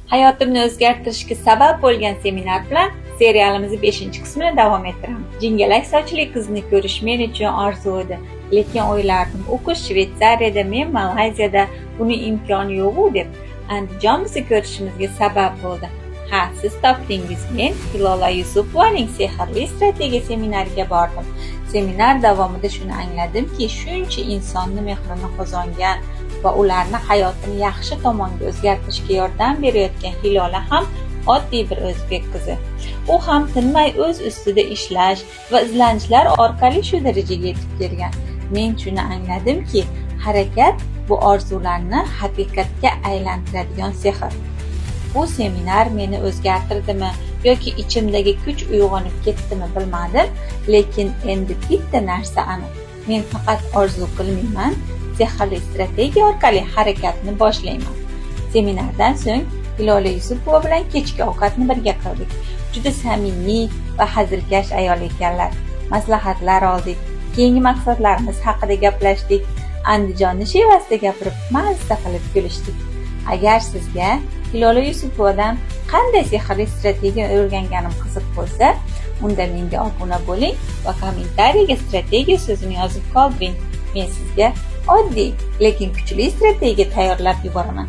Hayotimni o'zgartirishga sabab bo'lgan seminar bilan serialimizni 5-qismini davom ettiramiz. Jingalak sochli qizni ko'rish men uchun orzu edi, lekin o'ylardim, o'qish Shvetsariyada, men Malayziyada, buning imkoni yo'q deb. Andijon bizni ko'rishimizga sabab bo'ldi. Ha, siz topdingiz. Men Hilola Yusupovaning sehrli strategiya seminariga bordim. Seminar davomida shuni angladimki, shuncha insonni mehrini qozongan va ularni hayotini yaxshi tomonga o'zgartirishga yordam berayotgan Hilola ham oddiy bir o'zbek qizi. U ham tinmay o'z ustida ishlash va izlanishlar orqali shu darajaga yetib kelgan. Men shuni angladimki, harakat bu orzularni haqiqatga aylantiradigan sehr. Bu seminar meni o'zgartirdimi yoki ichimdagi kuch uyg'onib ketdimi bilmadim, lekin endi bitta narsa aniq. Men faqat orzu qilmayman, sehrli strategiya orqali harakatni boshlayman. Seminardan so'ng Hilola Yusupova bilan kechki ovqatni birga qildik. Juda samimiy va hazilkash ayol ekanlar. Maslahatlar oldik, keyingi maqsadlarimiz haqida gaplashdik. Andijonni shevasida gapirib, mazza qilib kulishdik. Agar sizga Hilola Yusupovadan qanday sehrli strategiya o'rganganim qiziq bo'lsa, unda menga obuna bo'ling va kommentariyaga strategiya so'zini yozib qoldiring. Men sizga oddiy, lekin kuchli strategiya tayyorlab yuboraman.